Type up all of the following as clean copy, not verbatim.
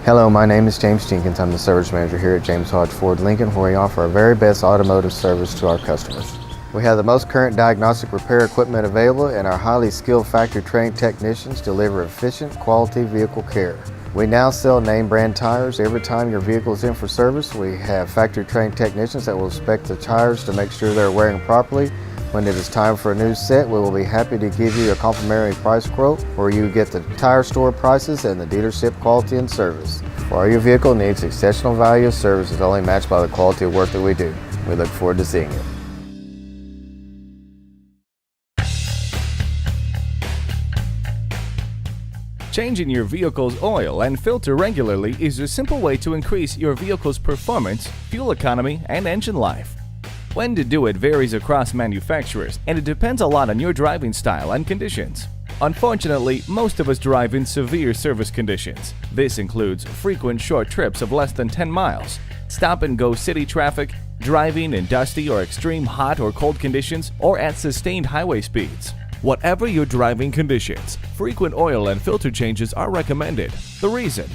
Hello, my name is James Jenkins. I'm the service manager here at James Hodge Ford Lincoln, where we offer our very best automotive service to our customers. We have the most current diagnostic repair equipment available, and our highly skilled factory-trained technicians deliver efficient, quality vehicle care. We now sell name brand tires. Every time your vehicle is in for service, we have factory-trained technicians that will inspect the tires to make sure they're wearing properly. When it is time for a new set, we will be happy to give you a complimentary price quote where you get the tire store prices and the dealership quality and service. For all your vehicle needs, exceptional value of service is only matched by the quality of work that we do. We look forward to seeing you. Changing your vehicle's oil and filter regularly is a simple way to increase your vehicle's performance, fuel economy, and engine life. When to do it varies across manufacturers, and it depends a lot on your driving style and conditions. Unfortunately, most of us drive in severe service conditions. This includes frequent short trips of less than 10 miles, stop-and-go city traffic, driving in dusty or extreme hot or cold conditions, or at sustained highway speeds. Whatever your driving conditions, frequent oil and filter changes are recommended. The reason?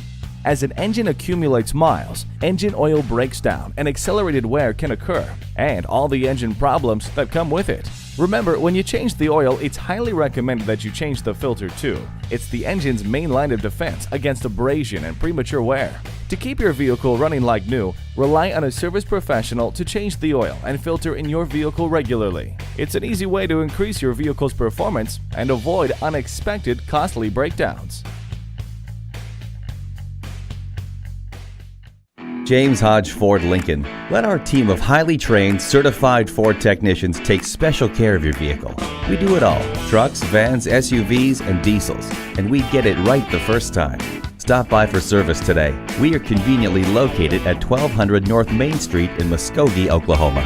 As an engine accumulates miles, engine oil breaks down and accelerated wear can occur, and all the engine problems that come with it. Remember, when you change the oil, it's highly recommended that you change the filter too. It's the engine's main line of defense against abrasion and premature wear. To keep your vehicle running like new, rely on a service professional to change the oil and filter in your vehicle regularly. It's an easy way to increase your vehicle's performance and avoid unexpected costly breakdowns. James Hodge Ford Lincoln. Let our team of highly trained, certified Ford technicians take special care of your vehicle. We do it all: trucks, vans, SUVs, and diesels, and we get it right the first time. Stop by for service today. We are conveniently located at 1200 North Main Street in Muskogee, Oklahoma.